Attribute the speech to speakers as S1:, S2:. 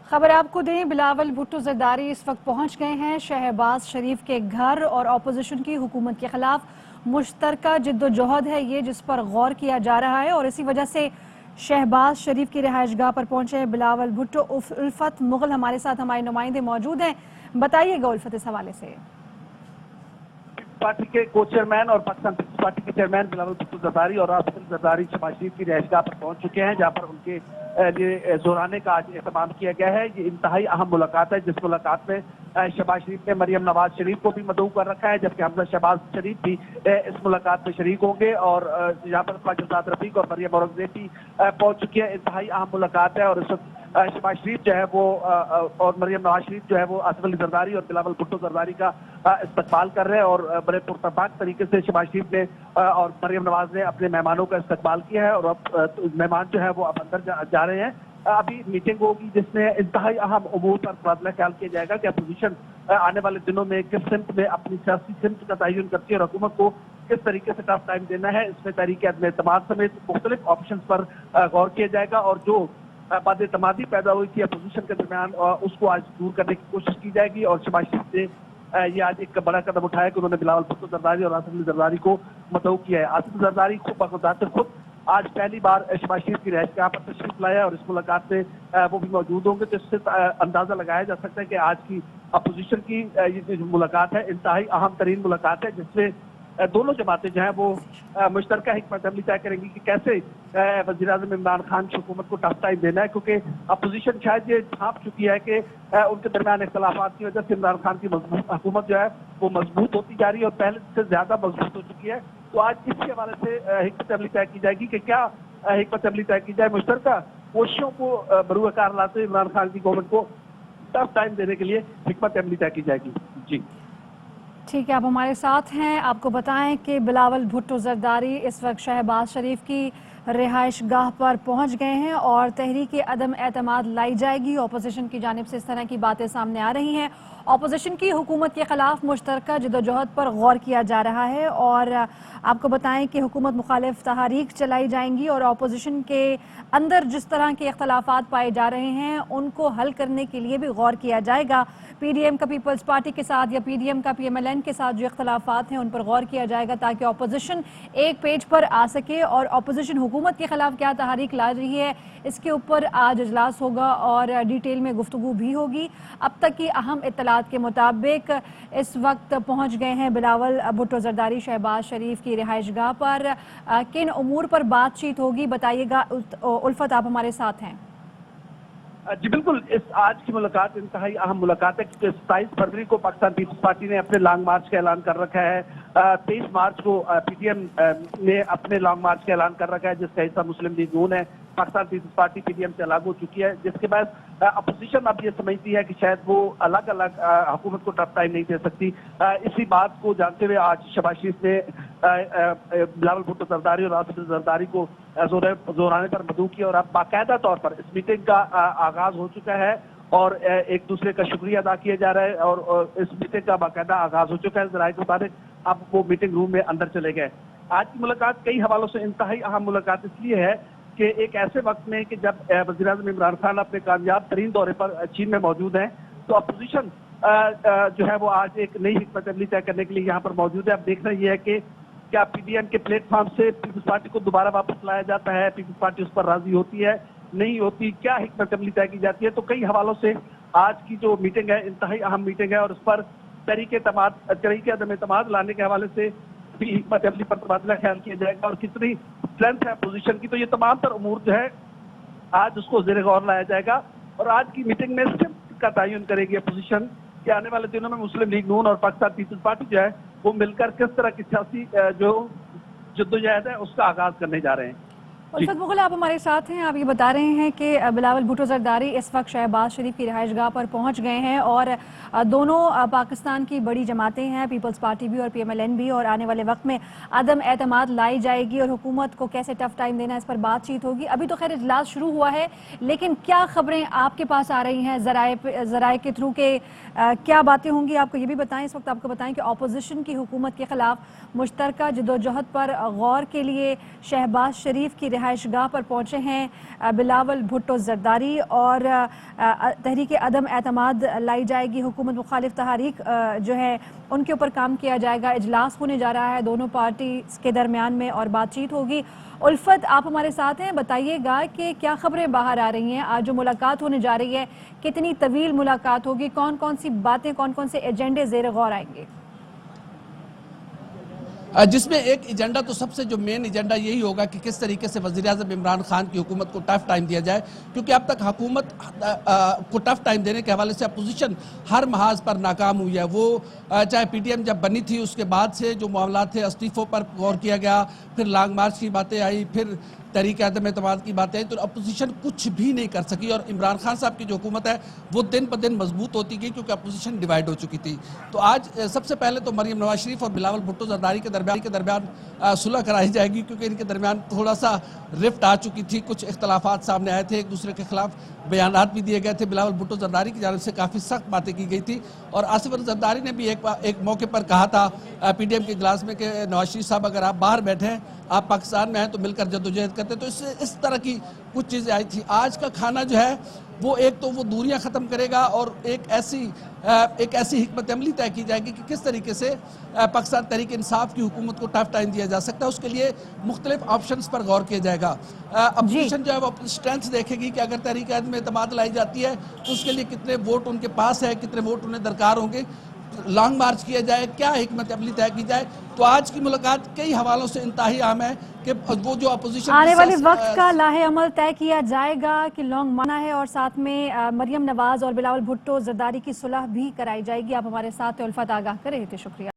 S1: خبر آپ کو دیں، بلاول بھٹو زرداری اس وقت پہنچ گئے ہیں شہباز شریف کے گھر، اور اپوزیشن کی حکومت کے خلاف مشترکہ جد و جہد ہے یہ جس پر غور کیا جا رہا ہے، اور اسی وجہ سے شہباز شریف کی رہائش گاہ پر پہنچے بلاول بھٹو۔ الفت مغل ہمارے ساتھ ہمارے نمائندے موجود ہیں، بتائیے گا الفت اس حوالے سے۔
S2: پارٹی کے کو چیئرمین اور پاکستان پیپلز پارٹی کے چیئرمین بلاول بھٹو زرداری اور راشد زرداری شہباز شریف کی رہائش گاہ پر پہنچ چکے ہیں، جہاں پر ان کے لیے زورانے کا آج اہتمام کیا گیا ہے۔ یہ انتہائی اہم ملاقات ہے، جس ملاقات میں شہباز شریف نے مریم نواز شریف کو بھی مدعو کر رکھا ہے، جبکہ حمزہ شہباز شریف بھی اس ملاقات میں شریک ہوں گے، اور یہاں پر خواجہ رفیق اور مریم اورنگزیب بھی پہنچ چکی ہے۔ انتہائی اہم ملاقات ہے، اور اس وقت شہباز شریف جو ہے وہ اور مریم نواز شریف جو ہے وہ آصف علی زرداری اور بلاول بھٹو زرداری کا استقبال کر رہے ہیں، اور بڑے پرتپاک طریقے سے شہباز شریف نے اور مریم نواز نے اپنے مہمانوں کا استقبال کیا ہے، اور اب مہمان جو ہے وہ اب اندر جا رہے ہیں۔ ابھی میٹنگ ہوگی جس میں انتہائی اہم امور پر تبادلہ خیال کیا جائے گا کہ اپوزیشن آنے والے دنوں میں کس سمت میں اپنی سیاسی سمت کا تعین کرتی ہے اور حکومت کو کس طریقے سے ٹف ٹائم دینا ہے۔ اس میں تحریک عدم اعتماد سمیت مختلف آپشنز پر غور کیا جائے گا، اور جو بد اعتمادی پیدا ہوئی تھی اپوزیشن کے درمیان اس کو آج دور کرنے کی کوشش کی جائے گی۔ اور شہباز شریف نے یہ آج ایک بڑا قدم اٹھایا کہ انہوں نے بلاول بھٹو زرداری اور آصف علی زرداری کو مدعو کیا ہے۔ آصف زرداری خود آج پہلی بار شہباز شریف کی رہائش گاہ پر تشریف لایا، اور اس ملاقات میں وہ بھی موجود ہوں گے، تو اس سے اندازہ لگایا جا سکتا ہے کہ آج کی اپوزیشن کی یہ جو ملاقات ہے انتہائی اہم ترین ملاقات ہے، جس میں دونوں جماعتیں جو ہیں وہ مشترکہ حکمت عملی طے کریں گی کہ کیسے وزیر اعظم عمران خان کی حکومت کو ٹف ٹائم دینا ہے، کیونکہ اپوزیشن شاید یہ ڈھانپ چکی ہے کہ ان کے درمیان اختلافات کی وجہ سے عمران خان کی حکومت جو ہے وہ مضبوط ہوتی جا رہی ہے اور پہلے سے زیادہ مضبوط ہو چکی ہے۔ تو آج اس کے حوالے سے حکمت عملی طے کی جائے گی کہ کیا حکمت عملی طے کی جائے مشترکہ کوششوں کو بروئے کار لاتے عمران خان کی گورنمنٹ کو ٹف ٹائم دینے کے لیے حکمت عملی طے کی جائے گی۔ جی
S1: ٹھیک ہے، آپ ہمارے ساتھ ہیں۔ آپ کو بتائیں کہ بلاول بھٹو زرداری اس وقت شہباز شریف کی رہائش گاہ پر پہنچ گئے ہیں، اور تحریک عدم اعتماد لائی جائے گی۔ اپوزیشن کی جانب سے اس طرح کی باتیں سامنے آ رہی ہیں۔ اپوزیشن کی حکومت کے خلاف مشترکہ جدوجہد پر غور کیا جا رہا ہے، اور آپ کو بتائیں کہ حکومت مخالف تحاریک چلائی جائیں گی، اور اپوزیشن کے اندر جس طرح کے اختلافات پائے جا رہے ہیں ان کو حل کرنے کے لیے بھی غور کیا جائے گا۔ پی ڈی ایم کا پیپلز پارٹی کے ساتھ یا پی ڈی ایم کا پی ایم ایل این کے ساتھ جو اختلافات ہیں ان پر غور کیا جائے گا، تاکہ اپوزیشن ایک پیج پر آ سکے، اور اپوزیشن حکومت کے خلاف کیا تحریک لا رہی ہے اس کے اوپر آج اجلاس ہوگا اور ڈیٹیل میں گفتگو بھی ہوگی۔ اب تک کی اہم اطلاعات کے مطابق اس وقت پہنچ گئے ہیں بلاول بھٹو زرداری شہباز شریف کی رہائش گاہ پر۔ کن امور پر بات چیت ہوگی بتائیے گا الفت، آپ ہمارے ساتھ ہیں۔
S2: جی بالکل، اس آج کی ملاقات انتہائی اہم ملاقات ہے، کیونکہ 27 فروری کو پاکستان پیپلز پارٹی نے اپنے لانگ مارچ کا اعلان کر رکھا ہے۔ 23 مارچ کو پی ڈی ایم نے اپنے لانگ مارچ کا اعلان کر رکھا ہے، جس کا حصہ مسلم لیگ نون ہے۔ Pakistan Peoples Party P D M سے الگ ہو چکی ہے، جس کے بعد اپوزیشن اب یہ سمجھتی ہے کہ شاید وہ الگ الگ حکومت کو ٹف ٹائم نہیں دے سکتی۔ اسی بات کو جانتے ہوئے آج شہباز شریف نے بلاول بھٹو زرداری اور آصف زرداری کو زورانے پر مدعو کیا، اور اب باقاعدہ طور پر اس میٹنگ کا آغاز ہو چکا ہے، اور ایک دوسرے کا شکریہ ادا کیا جا رہا ہے، اور اس میٹنگ کا باقاعدہ آغاز ہو چکا ہے۔ ذرائع کے مطابق اب وہ میٹنگ روم میں اندر چلے گئے۔ آج کی ملاقات کئی حوالوں سے انتہائی اہم ملاقات اس لیے ہے کہ ایک ایسے وقت میں کہ جب وزیر اعظم عمران خان اپنے کامیاب ترین دورے پر چین میں موجود ہیں، تو اپوزیشن جو ہے وہ آج ایک نئی حکمت عملی طے کرنے کے لیے یہاں پر موجود ہے۔ اب دیکھنا یہ ہے کہ کیا پی ڈی ایم کے پلیٹ فارم سے پیپلز پارٹی کو دوبارہ واپس لایا جاتا ہے، پیپلز پارٹی اس پر راضی ہوتی ہے نہیں ہوتی، کیا حکمت عملی طے کی جاتی ہے۔ تو کئی حوالوں سے آج کی جو میٹنگ ہے انتہائی اہم میٹنگ ہے، اور اس پر تحریک عدم اعتماد لانے کے حوالے سے بھی حکمت عملی پر تبادلہ خیال کیا جائے گا، اور کتنی اسٹرینتھ ہے اپوزیشن کی۔ تو یہ تمام تر امور جو ہے آج اس کو زیر غور لایا جائے گا، اور آج کی میٹنگ میں صرف کا تعین کرے گی اپوزیشن کہ آنے والے دنوں میں مسلم لیگ نون اور پاکستان پیپلز پارٹی جو ہے وہ مل کر کس طرح کی سیاسی جو جدوجہد ہے اس کا آغاز کرنے جا رہے ہیں۔
S1: الفت مغل آپ ہمارے ساتھ ہیں۔ آپ یہ بتا رہے ہیں کہ بلاول بھٹو زرداری اس وقت شہباز شریف کی رہائش گاہ پر پہنچ گئے ہیں، اور دونوں پاکستان کی بڑی جماعتیں ہیں، پیپلز پارٹی بھی اور پی ایم ایل این بھی، اور آنے والے وقت میں عدم اعتماد لائی جائے گی اور حکومت کو کیسے ٹف ٹائم دینا اس پر بات چیت ہوگی۔ ابھی تو خیر اجلاس شروع ہوا ہے، لیکن کیا خبریں آپ کے پاس آ رہی ہیں ذرائع کے تھرو کہ کیا باتیں ہوں گی؟ آپ کو یہ بھی بتائیں، اس وقت آپ کو بتائیں کہ اپوزیشن کی حکومت کے خلاف مشترکہ جدوجہد پر غور کے لیے شہباز شریف کی رہائش گاہ پر پہنچے ہیں بلاول بھٹو زرداری اور تحریک عدم اعتماد لائی جائے گی، حکومت مخالف تحریک جو ہے ان کے اوپر کام کیا جائے گا۔ اجلاس ہونے جا رہا ہے دونوں پارٹیز کے درمیان میں اور بات چیت ہوگی۔ الفت، آپ ہمارے ساتھ ہیں، بتائیے گا کہ کیا خبریں باہر آ رہی ہیں؟ آج جو ملاقات ہونے جا رہی ہے کتنی طویل ملاقات ہوگی، کون کون سی باتیں، کون کون سے ایجنڈے زیر غور آئیں گے؟
S3: جس میں ایک ایجنڈا تو سب سے جو مین ایجنڈا یہی ہوگا کہ کس طریقے سے وزیراعظم عمران خان کی حکومت کو ٹف ٹائم دیا جائے، کیونکہ اب تک حکومت کو ٹف ٹائم دینے کے حوالے سے اپوزیشن ہر محاذ پر ناکام ہوئی ہے۔ وہ چاہے پی ٹی ایم جب بنی تھی اس کے بعد سے جو معاملات تھے، استعفوں پر غور کیا گیا، پھر لانگ مارچ کی باتیں آئی، پھر تحریک عدم اعتماد کی باتیں آئی، تو اپوزیشن کچھ بھی نہیں کر سکی، اور عمران خان صاحب کی جو حکومت ہے وہ دن پہ دن مضبوط ہوتی گئی کیونکہ اپوزیشن ڈیوائیڈ ہو چکی تھی۔ تو آج سب سے پہلے تو مریم نواز شریف اور بلاول بھٹو زرداری کے درمیان صلح کرائی جائے گی، کیونکہ ان کے درمیان تھوڑا سا رفٹ آ چکی تھی، کچھ اختلافات سامنے آئے تھے، ایک دوسرے کے خلاف بیانات بھی دیے گئے تھے۔ بلاول بھٹو زرداری کی جانب سے کافی سخت باتیں کی گئی تھی، اور آصف علی زرداری نے بھی ایک موقع پر کہا تھا پی ڈی ایم کے اجلاس میں کہ نواز شریف صاحب اگر آپ باہر بیٹھے ہیں، آپ پاکستان میں ہیں تو مل کر جدوجہد کرتے ہیں۔ تو اس طرح کی کچھ چیزیں آئی تھی۔ آج کا کھانا جو ہے وہ ایک تو وہ دوریاں ختم کرے گا، اور ایک ایسی حکمت عملی طے کی جائے گی کہ کس طریقے سے پاکستان تحریک انصاف کی حکومت کو ٹف ٹائم دیا جا سکتا ہے۔ اس کے لیے مختلف آپشنز پر غور کیا جائے گا۔ اپوزیشن جو ہے وہ اپنی اسٹرینتھ دیکھے گی کہ اگر تحریک عدم اعتماد لائی جاتی ہے تو اس کے لیے کتنے ووٹ ان کے پاس ہے، کتنے ووٹ انہیں درکار ہوں گے، لانگ مارچ کیا جائے، کیا حکمت عملی طے کی جائے۔ تو آج کی ملاقات کئی حوالوں سے انتہائی اہم ہے کہ وہ جو اپوزیشن
S1: آنے والے وقت کا لاہ عمل طے کیا جائے گا کہ لانگ مانا ہے، اور ساتھ میں مریم نواز اور بلاول بھٹو زرداری کی صلح بھی کرائی جائے گی۔ آپ ہمارے ساتھ الفت آگاہ کر رہے تھے، شکریہ۔